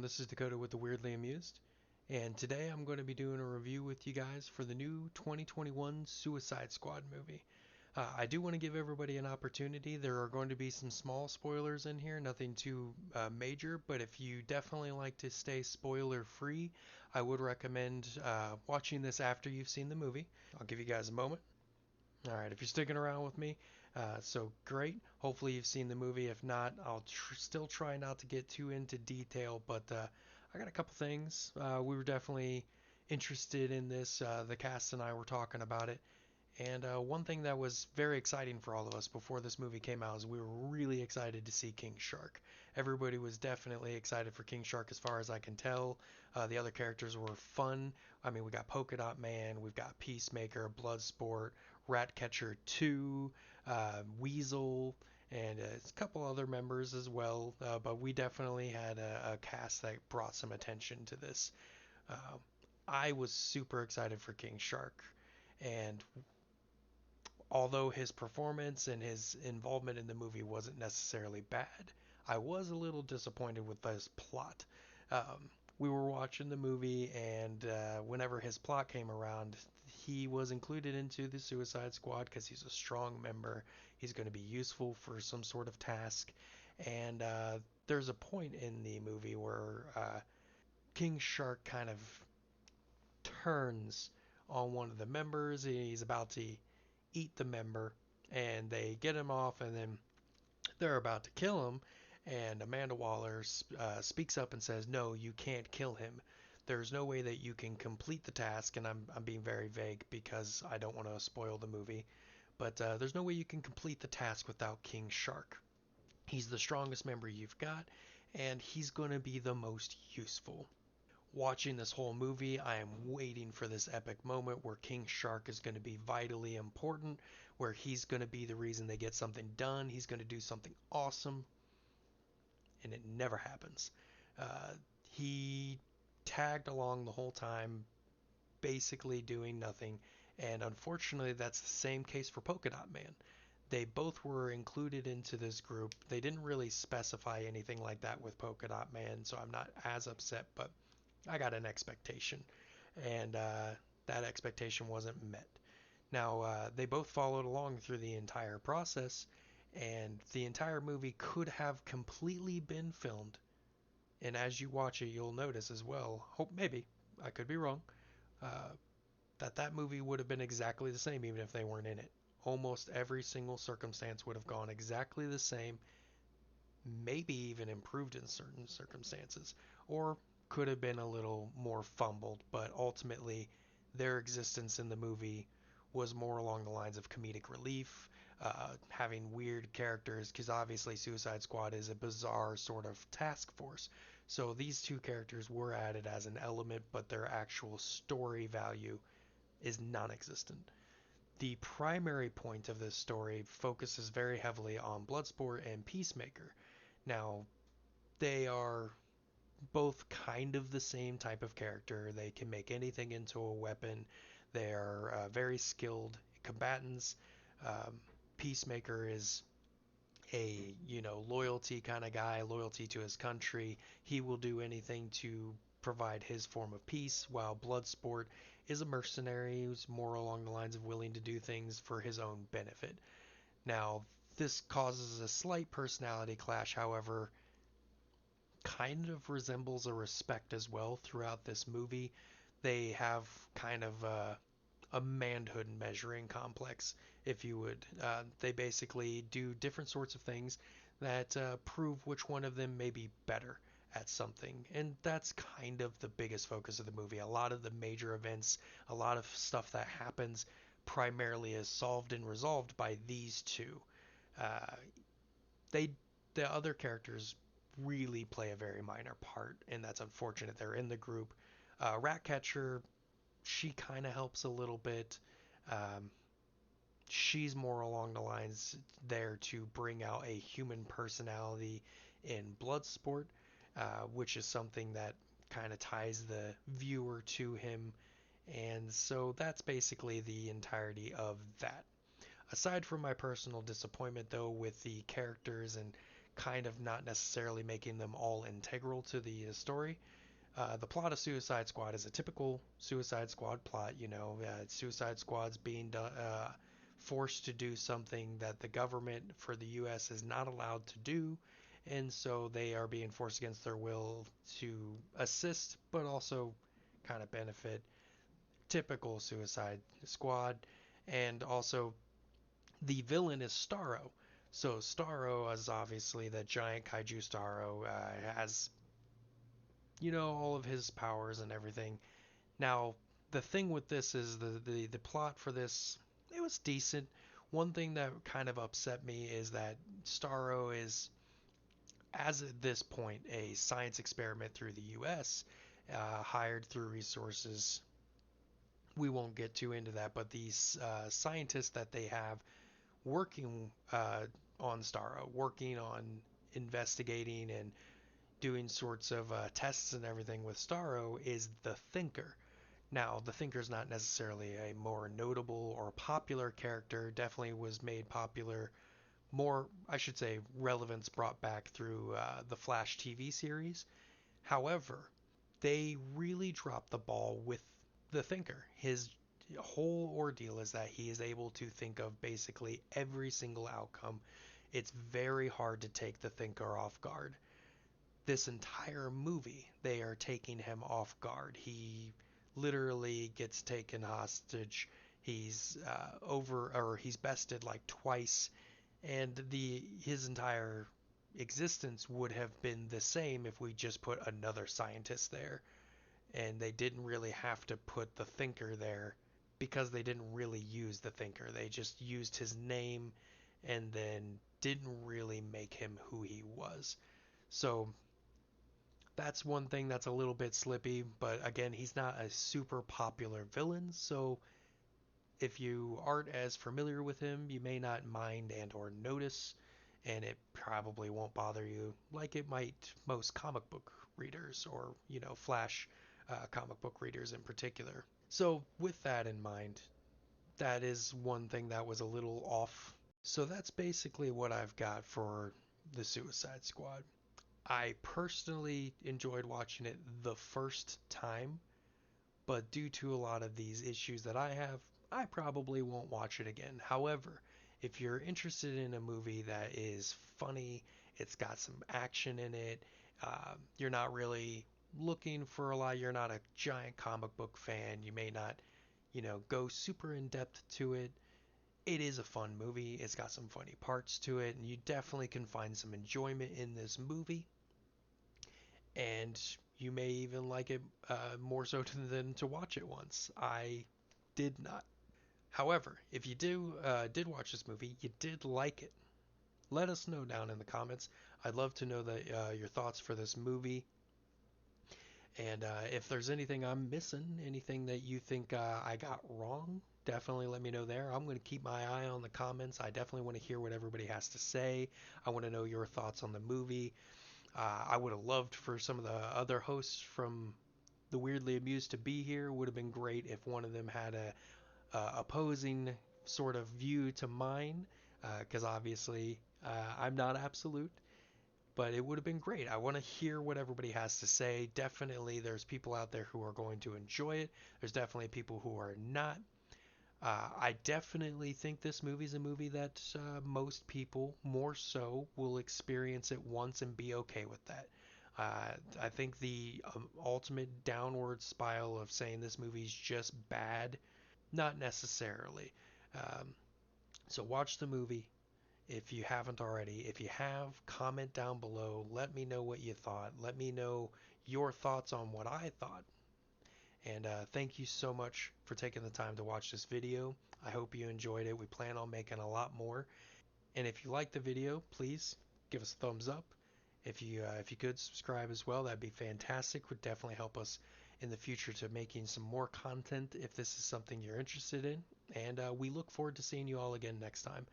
this is Dakota with the Weirdly Amused, and today I'm going to be doing a review with you guys for the new 2021 Suicide Squad movie. I do want to give everybody an opportunity. There are going to be some small spoilers in here, nothing too major, but if you definitely like to stay spoiler free, I would recommend watching this after you've seen the movie. I'll give you guys a moment. Alright, if you're sticking around with me, so great. Hopefully you've seen the movie. If not, I'll still try not to get too into detail, but I got a couple things. We were definitely interested in this. The cast and I were talking about it. And one thing that was very exciting for all of us before this movie came out is we were really excited to see King Shark. Everybody was definitely excited for King Shark as far as I can tell. The other characters were fun. I mean, we got Polka Dot Man, we've got Peacemaker, Bloodsport, Ratcatcher 2, Weasel, and a couple other members as well. But we definitely had a cast that brought some attention to this. Uh, I was super excited for King Shark, and although his performance and his involvement in the movie wasn't necessarily bad, I was a little disappointed with his plot. We were watching the movie, and whenever his plot came around, he was included into the Suicide Squad because he's a strong member. He's going to be useful for some sort of task. And there's a point in the movie where King Shark kind of turns on one of the members. He's about to eat the member, and they get him off, and then they're about to kill him. And Amanda Waller speaks up and says, "No, you can't kill him. There's no way that you can complete the task." And I'm being very vague because I don't want to spoil the movie. But there's no way you can complete the task without King Shark. He's the strongest member you've got, and he's going to be the most useful. Watching this whole movie, I am waiting for this epic moment where King Shark is going to be vitally important, where he's going to be the reason they get something done. He's going to do something awesome, and it never happens. Uh, he tagged along the whole time, basically doing nothing, and unfortunately, that's the same case for Polka Dot Man. They both were included into this group. They didn't really specify anything like that with Polka Dot Man, so I'm not as upset, but I got an expectation, and that expectation wasn't met. Now, they both followed along through the entire process, and the entire movie could have completely been filmed. And as you watch it, you'll notice as well, hope maybe, I could be wrong, uh, that movie would have been exactly the same even if they weren't in it. Almost every single circumstance would have gone exactly the same, maybe even improved in certain circumstances, or could have been a little more fumbled, but ultimately their existence in the movie was more along the lines of comedic relief, having weird characters, because obviously Suicide Squad is a bizarre sort of task force. So these two characters were added as an element, but their actual story value is non existent. The primary point of this story focuses very heavily on Bloodsport and Peacemaker. Now, they are both kind of the same type of character. They can make anything into a weapon. They are very skilled combatants. Um, Peacemaker is a loyalty kind of guy, loyalty to his country. He will do anything to provide his form of peace, while Bloodsport is a mercenary who's more along the lines of willing to do things for his own benefit. Now, this causes a slight personality clash, however, kind of resembles a respect as well throughout this movie. They have kind of a manhood measuring complex, if you would. They basically do different sorts of things that prove which one of them may be better at something. And that's kind of the biggest focus of the movie. A lot of the major events, a lot of stuff that happens primarily is solved and resolved by these two. Uh, they the other characters really play a very minor part, and that's unfortunate. They're in the group. Ratcatcher, she kind of helps a little bit. Um, she's more along the lines there to bring out a human personality in Bloodsport, which is something that kind of ties the viewer to him. And so that's basically the entirety of that. Aside from my personal disappointment, though, with the characters and kind of not necessarily making them all integral to the story. The plot of Suicide Squad is a typical Suicide Squad plot. Suicide Squad's being forced to do something that the government for the U.S. is not allowed to do, and so they are being forced against their will to assist, but also kind of benefit. Typical Suicide Squad, and also the villain is Starro. So Starro is obviously the giant kaiju Starro, has all of his powers and everything. Now, the thing with this is the plot for this, it was decent. One thing that kind of upset me is that Starro is, as at this point, a science experiment through the U.S., hired through resources. We won't get too into that, but these scientists that they have working on Starro, working on investigating and doing sorts of tests and everything with Starro is the Thinker. Now, the Thinker's not necessarily a more notable or popular character, definitely was made popular, more, I should say, relevance brought back through the Flash TV series. However, they really dropped the ball with the Thinker. His whole ordeal is that he is able to think of basically every single outcome. It's very hard to take the Thinker off guard. This entire movie, they are taking him off guard. He literally gets taken hostage. He's he's bested like twice, and the his entire existence would have been the same if we just put another scientist there, and they didn't really have to put the Thinker there because they didn't really use the Thinker. They just used his name and then didn't really make him who he was. So that's one thing that's a little bit slippy, but again, he's not a super popular villain, so if you aren't as familiar with him, you may not mind and or notice, and it probably won't bother you like it might most comic book readers or, Flash comic book readers in particular. So with that in mind, that is one thing that was a little off. So that's basically what I've got for the Suicide Squad. I personally enjoyed watching it the first time, but due to a lot of these issues that I have, I probably won't watch it again. However, if you're interested in a movie that is funny, it's got some action in it, you're not really looking for a lot, you're not a giant comic book fan, you may not, go super in depth to it. It is a fun movie. It's got some funny parts to it, and you definitely can find some enjoyment in this movie. And you may even like it more so than to watch it once. I did not. However, if you did watch this movie, you did like it, let us know down in the comments. I'd love to know your thoughts for this movie. And if there's anything I'm missing, anything that you think I got wrong, definitely let me know there. I'm going to keep my eye on the comments. I definitely want to hear what everybody has to say. I want to know your thoughts on the movie. I would have loved for some of the other hosts from the Weirdly Amused to be here. Would have been great if one of them had a opposing sort of view to mine, because obviously I'm not absolute. But it would have been great. I want to hear what everybody has to say. Definitely, there's people out there who are going to enjoy it. There's definitely people who are not. I definitely think this movie is a movie that most people, more so, will experience it once and be okay with that. I think the ultimate downward spiral of saying this movie's just bad, not necessarily. Um, so watch the movie if you haven't already. If you have, comment down below. Let me know what you thought. Let me know your thoughts on what I thought. And thank you so much for taking the time to watch this video. I hope you enjoyed it. We plan on making a lot more. And if you liked the video, please give us a thumbs up. If you could subscribe as well, that'd be fantastic. Would definitely help us in the future to making some more content if this is something you're interested in. And we look forward to seeing you all again next time.